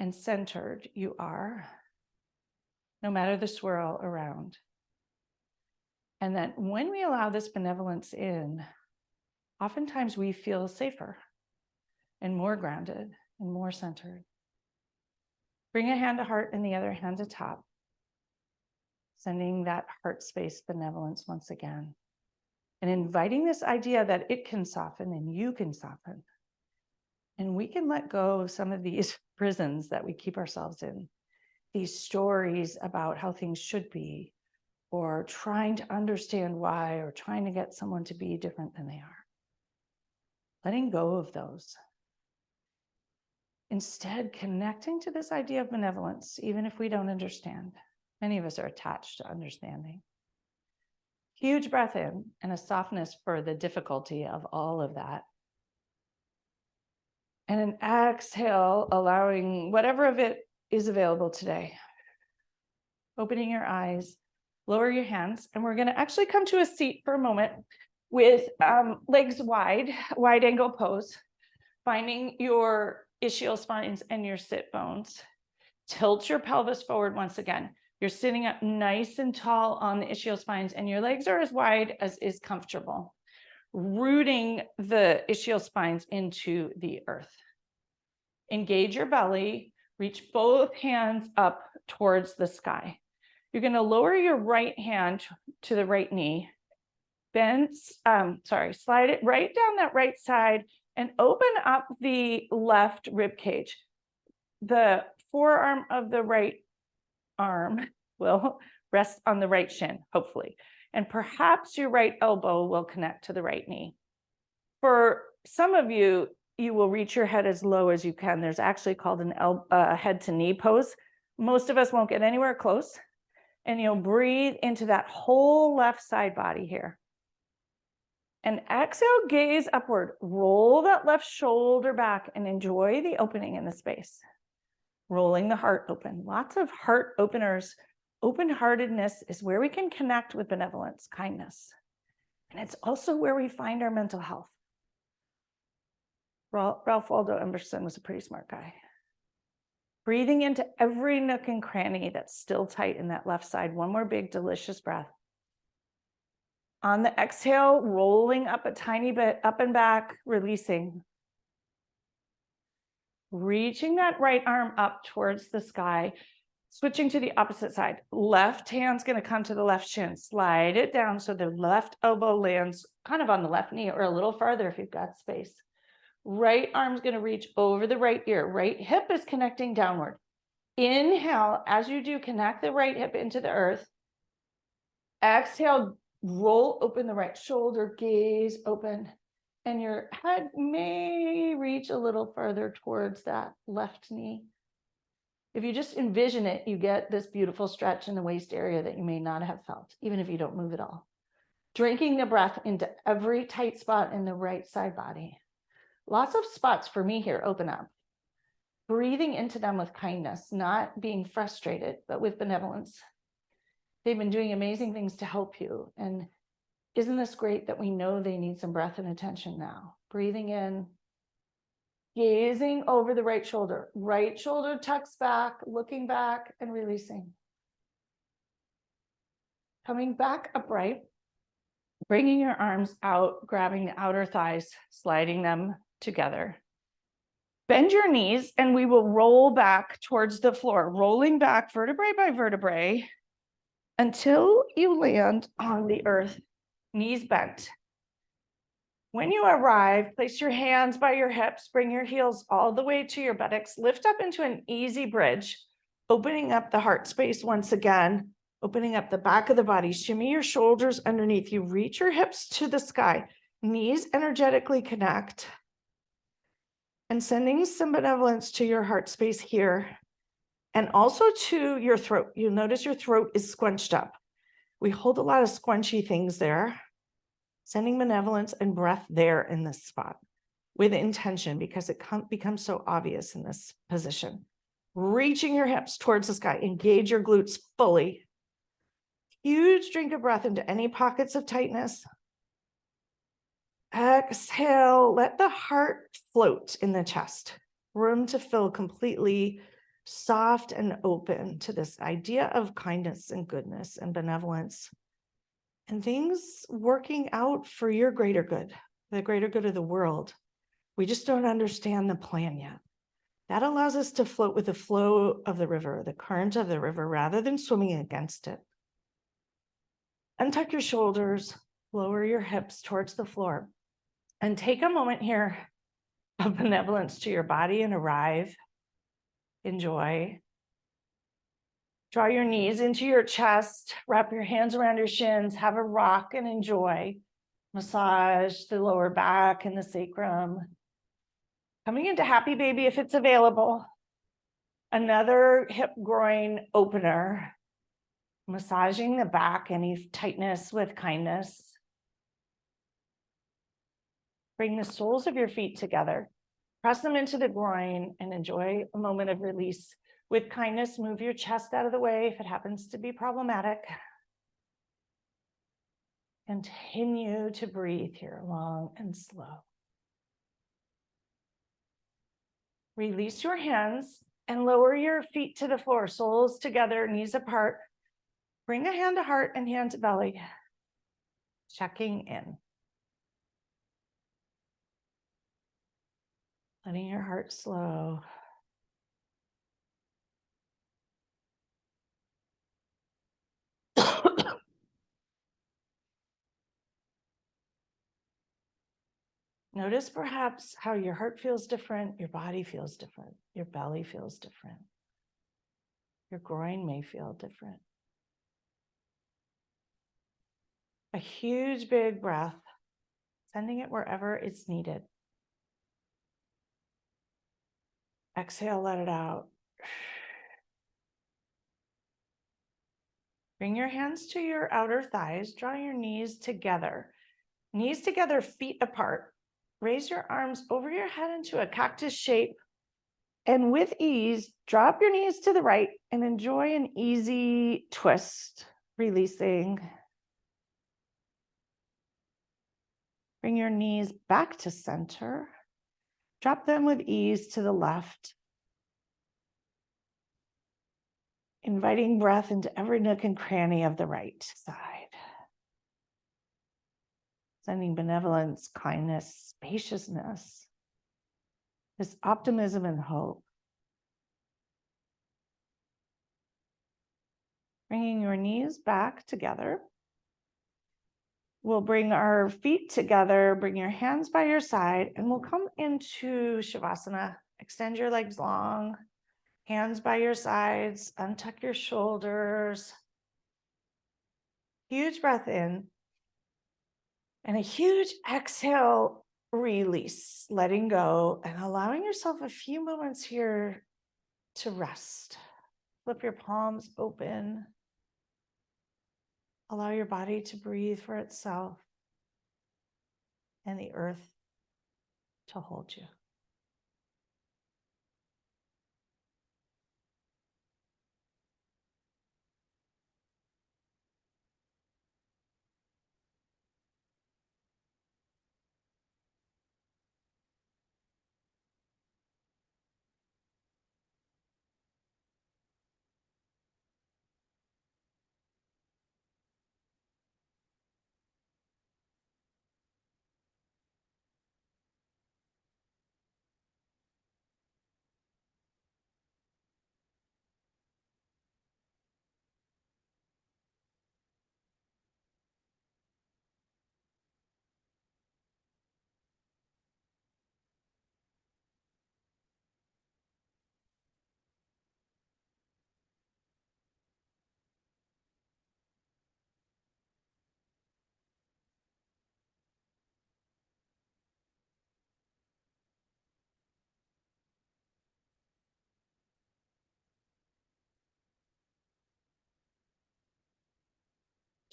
and centered you are, no matter the swirl around. And that when we allow this benevolence in, oftentimes we feel safer and more grounded and more centered. Bring a hand to heart and the other hand to top, sending that heart space benevolence once again, and inviting this idea that it can soften and you can soften. And we can let go of some of these prisons that we keep ourselves in, these stories about how things should be, or trying to understand why, or trying to get someone to be different than they are. Letting go of those. Instead, connecting to this idea of benevolence, even if we don't understand. Many of us are attached to understanding. Huge breath in and a softness for the difficulty of all of that. And an exhale, allowing whatever of it is available today. Opening your eyes, lower your hands, and we're going to actually come to a seat for a moment with legs wide angle pose, finding your ischial spines and your sit bones. Tilt your pelvis forward once again. You're sitting up nice and tall on the ischial spines, and your legs are as wide as is comfortable, rooting the ischial spines into the earth. Engage your belly, reach both hands up towards the sky. You're going to lower your right hand to the right knee, slide it right down that right side and open up the left rib cage. The forearm of the right arm will rest on the right shin, hopefully, and perhaps your right elbow will connect to the right knee. For some of you, you will reach your head as low as you can. There's actually called an head to knee pose. Most of us won't get anywhere close. And you'll breathe into that whole left side body here. And exhale, gaze upward. Roll that left shoulder back and enjoy the opening in the space. Rolling the heart open. Lots of heart openers. Open-heartedness is where we can connect with benevolence, kindness. And it's also where we find our mental health. Ralph Waldo Emerson was a pretty smart guy. Breathing into every nook and cranny that's still tight in that left side. One more big, delicious breath. On the exhale, rolling up a tiny bit, up and back, releasing. Reaching that right arm up towards the sky, switching to the opposite side. Left hand's going to come to the left shin. Slide it down so the left elbow lands kind of on the left knee or a little farther if you've got space. Right arm's going to reach over the right ear. Right hip is connecting downward. Inhale, as you do, connect the right hip into the earth. Exhale, roll open the right shoulder, gaze open. And your head may reach a little further towards that left knee. If you just envision it, you get this beautiful stretch in the waist area that you may not have felt, even if you don't move at all. Drinking the breath into every tight spot in the right side body. Lots of spots for me here open up. Breathing into them with kindness, not being frustrated, but with benevolence. They've been doing amazing things to help you. And isn't this great that we know they need some breath and attention now? Breathing in, gazing over the right shoulder tucks back, looking back and releasing. Coming back upright, bringing your arms out, grabbing the outer thighs, sliding them together. Bend your knees and we will roll back towards the floor, rolling back vertebrae by vertebrae until you land on the earth, knees bent. When you arrive, place your hands by your hips, bring your heels all the way to your buttocks, lift up into an easy bridge, opening up the heart space once again, opening up the back of the body, shimmy your shoulders underneath you, reach your hips to the sky, knees energetically connect, and sending some benevolence to your heart space here, and also to your throat. You'll notice your throat is scrunched up. We hold a lot of squunchy things there. Sending benevolence and breath there in this spot with intention because it becomes so obvious in this position. Reaching your hips towards the sky, engage your glutes fully. Huge drink of breath into any pockets of tightness. Exhale, let the heart float in the chest. Room to fill completely, soft and open to this idea of kindness and goodness and benevolence. And things working out for your greater good, the greater good of the world. We just don't understand the plan yet. That allows us to float with the flow of the river, the current of the river, rather than swimming against it. Untuck your shoulders, lower your hips towards the floor, and take a moment here of benevolence to your body and arrive. Enjoy. Draw your knees into your chest, wrap your hands around your shins, have a rock and enjoy. Massage the lower back and the sacrum. Coming into happy baby if it's available. Another hip groin opener. Massaging the back, any tightness with kindness. Bring the soles of your feet together. Press them into the groin and enjoy a moment of release. With kindness, move your chest out of the way if it happens to be problematic. Continue to breathe here, long and slow. Release your hands and lower your feet to the floor, soles together, knees apart. Bring a hand to heart and hand to belly. Checking in. Letting your heart slow. Notice perhaps how your heart feels different, your body feels different, your belly feels different. Your groin may feel different. A huge big breath, sending it wherever it's needed. Exhale, let it out. Bring your hands to your outer thighs, draw your knees together. Knees together, feet apart. Raise your arms over your head into a cactus shape. And with ease, drop your knees to the right and enjoy an easy twist, releasing. Bring your knees back to center. Drop them with ease to the left. Inviting breath into every nook and cranny of the right side. Sending benevolence, kindness, spaciousness, this optimism and hope. Bringing your knees back together. We'll bring our feet together, bring your hands by your side, and we'll come into Shavasana. Extend your legs long, hands by your sides, untuck your shoulders. Huge breath in, and a huge exhale, release, letting go, and allowing yourself a few moments here to rest. Flip your palms open. Allow your body to breathe for itself and the earth to hold you.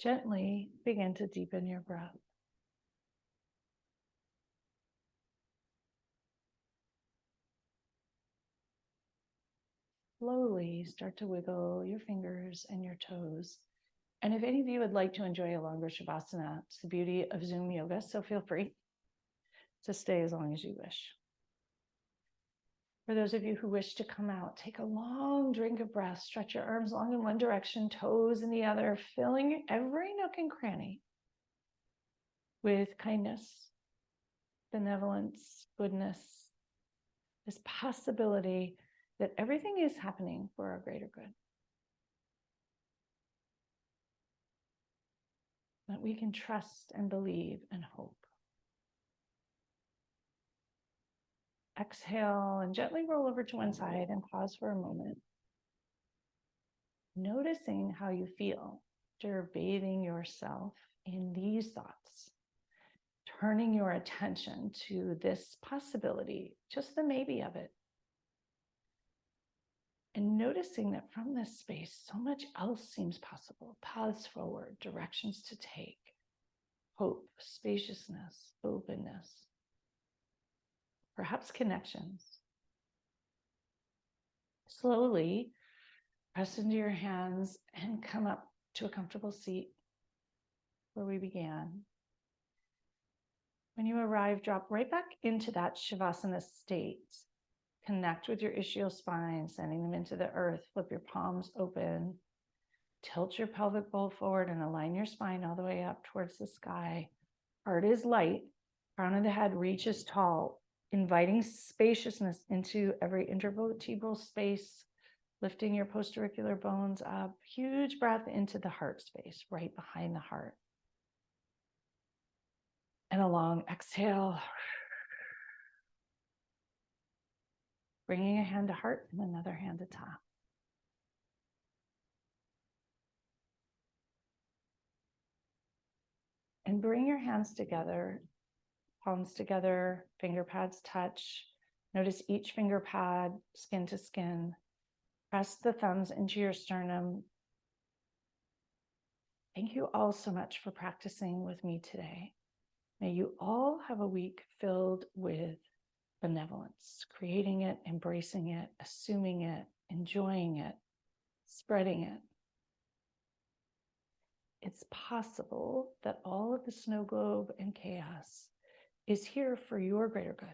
Gently begin to deepen your breath. Slowly start to wiggle your fingers and your toes And if any of you would like to enjoy a longer Shavasana, it's the beauty of Zoom yoga, so feel free to stay as long as you wish. For those of you who wish to come out, take a long drink of breath, stretch your arms long in one direction, toes in the other, filling every nook and cranny with kindness, benevolence, goodness, this possibility that everything is happening for our greater good. That we can trust and believe and hope. Exhale and gently roll over to one side and pause for a moment. Noticing how you feel after bathing yourself in these thoughts. Turning your attention to this possibility, just the maybe of it. And noticing that from this space, so much else seems possible. Paths forward, directions to take, hope, spaciousness, openness, perhaps connections. Slowly press into your hands and come up to a comfortable seat where we began. When you arrive, drop right back into that Shavasana state. Connect with your ischial spine, sending them into the earth. Flip your palms open. Tilt your pelvic bowl forward and align your spine all the way up towards the sky. Heart is light. Crown of the head reaches tall, inviting spaciousness into every intervertebral space, lifting your postauricular bones up. Huge breath into the heart space, right behind the heart. And a long exhale. Bringing a hand to heart and another hand to top. And bring your hands together, palms together, finger pads touch. Notice each finger pad, skin to skin. Press the thumbs into your sternum. Thank you all so much for practicing with me today. May you all have a week filled with benevolence, creating it, embracing it, assuming it, enjoying it, spreading it. It's possible that all of the snow globe and chaos is here for your greater good.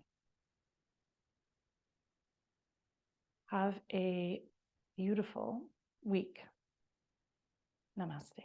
Have a beautiful week. Namaste.